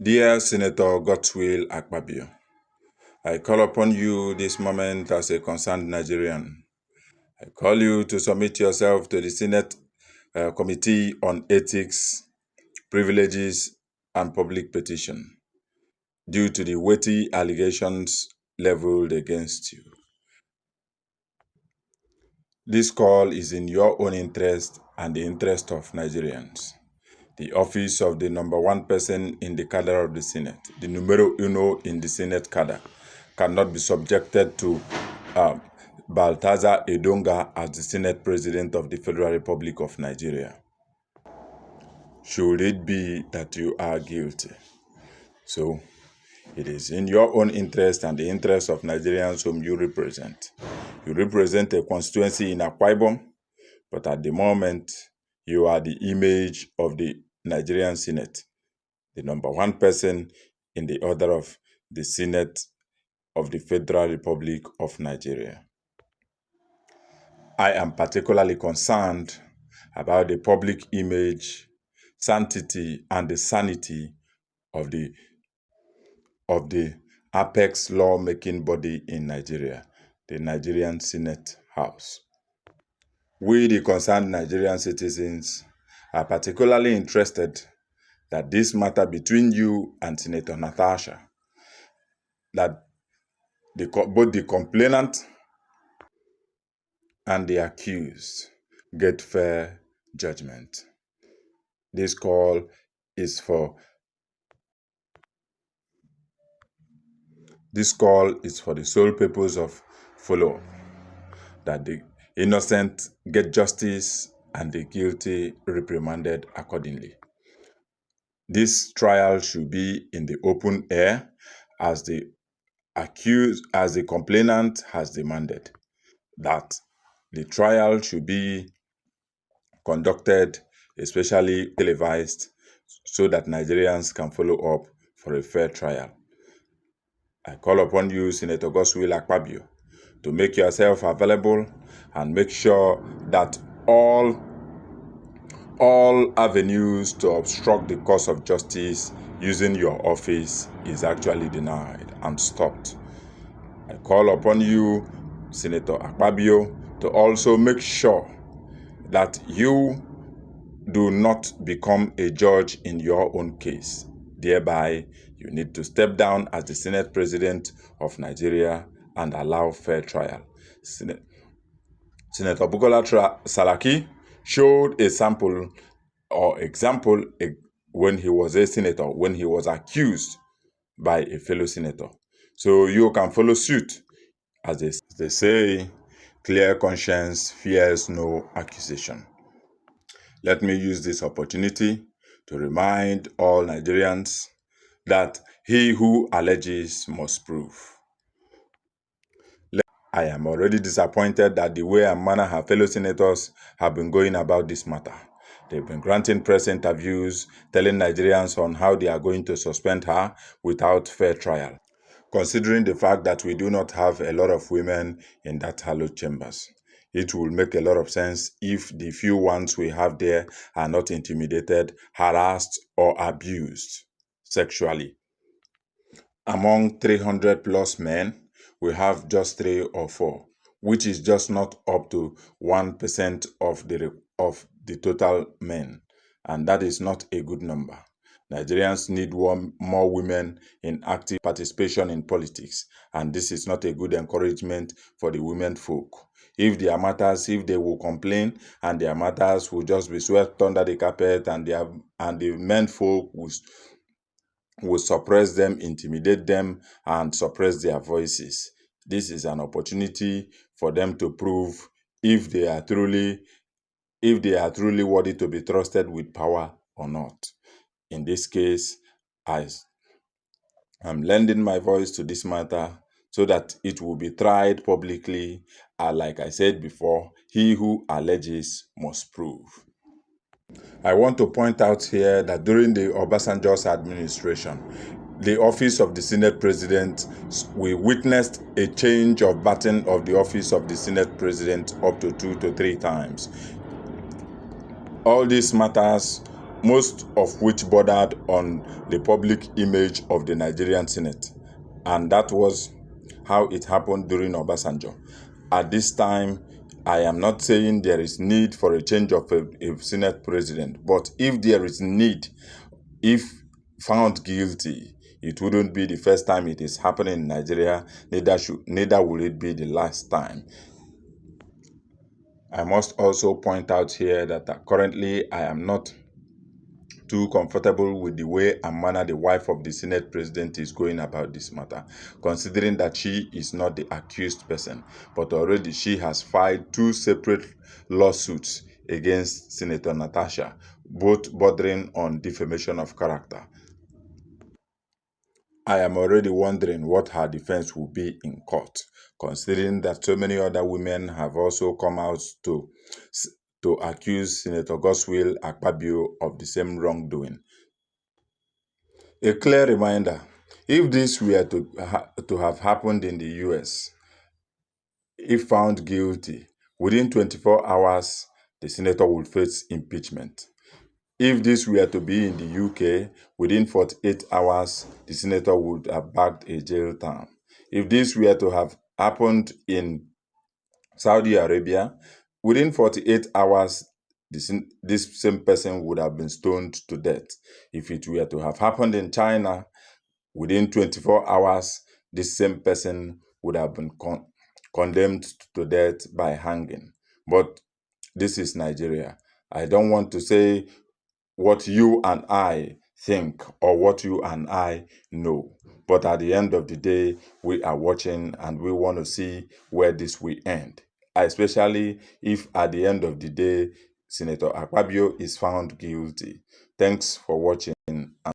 Dear Senator Godswill Akpabio, I call upon you this moment as a concerned Nigerian. I call you to submit yourself to the Senate Committee on Ethics, Privileges, and Public Petition due to the weighty allegations leveled against you. This call is in your own interest and the interest of Nigerians. The office of the number one person in the cadre of the Senate, the numero uno in the Senate cadre, cannot be subjected to Baltazar Egonga as the Senate President of the Federal Republic of Nigeria, should it be that you are guilty. So, it is in your own interest and the interest of Nigerians whom you represent. You represent a constituency in Akpabio, but at the moment, you are the image of the Nigerian Senate, the number one person in the order of the Senate of the Federal Republic of Nigeria. I am particularly concerned about the public image, sanctity, and the sanity of the apex law-making body in Nigeria, the Nigerian Senate House. We, the concerned Nigerian citizens, are particularly interested that this matter between you and Senator Natasha, that both the complainant and the accused get fair judgment. This call is for the sole purpose of follow-up, that the innocent get justice and the guilty reprimanded accordingly. This trial should be in the open air as the complainant has demanded, that the trial should be conducted, especially televised, so that Nigerians can follow up for a fair trial. I call upon you, Senator Godswill Akpabio, to make yourself available and make sure that all avenues to obstruct the course of justice using your office is actually denied and stopped. I call upon you, Senator Akpabio, to also make sure that you do not become a judge in your own case. Thereby, you need to step down as the Senate President of Nigeria and allow fair trial. Senator Bukola saraki showed a sample or example when he was a senator, when he was accused by a fellow senator. So you can follow suit. As they say, clear conscience fears no accusation. Let me use this opportunity to remind all Nigerians that he who alleges must prove. I am already disappointed that the way and manner her fellow senators have been going about this matter. They've been granting press interviews, telling Nigerians on how they are going to suspend her without fair trial, considering the fact that we do not have a lot of women in that hallowed chambers. It will make a lot of sense if the few ones we have there are not intimidated, harassed, or abused sexually. Among 300 plus men, we have just 3 or 4, which is just not up to 1% of the total men, and that is not a good number. Nigerians need more women in active participation in politics, and this is not a good encouragement for the women folk. If there are matters, if they will complain, and their matters will just be swept under the carpet, and the men folk will suppress them, intimidate them, and suppress their voices. This is an opportunity for them to prove if they are truly worthy to be trusted with power or not. In this case, I am lending my voice to this matter so that it will be tried publicly. Like I said before, he who alleges must prove. I want to point out here that during the Obasanjo's administration, the office of the Senate President, we witnessed a change of button of the office of the Senate President up to 2 to 3 times. All these matters most of which bordered on the public image of the Nigerian Senate. And that was how it happened during Obasanjo. At this time, I am not saying there is need for a change of a Senate president, but if there is need, if found guilty, it wouldn't be the first time it is happening in Nigeria, neither will it be the last time. I must also point out here that currently I am not too comfortable with the way and manner the wife of the Senate president is going about this matter, considering that she is not the accused person, but already she has filed two separate lawsuits against Senator Natasha, both bordering on defamation of character. I am already wondering what her defense will be in court, considering that so many other women have also come out to accuse Senator Godswill Akpabio of the same wrongdoing. A clear reminder, if this were to have happened in the US, if found guilty, within 24 hours, the senator would face impeachment. If this were to be in the UK, within 48 hours, the senator would have bagged a jail term. If this were to have happened in Saudi Arabia, within 48 hours, this same person would have been stoned to death. If it were to have happened in China, within 24 hours, this same person would have been condemned to death by hanging. But this is Nigeria. I don't want to say what you and I think or what you and I know. But at the end of the day, we are watching and we want to see where this will end. Especially if at the end of the day, Senator Akpabio is found guilty. Thanks for watching.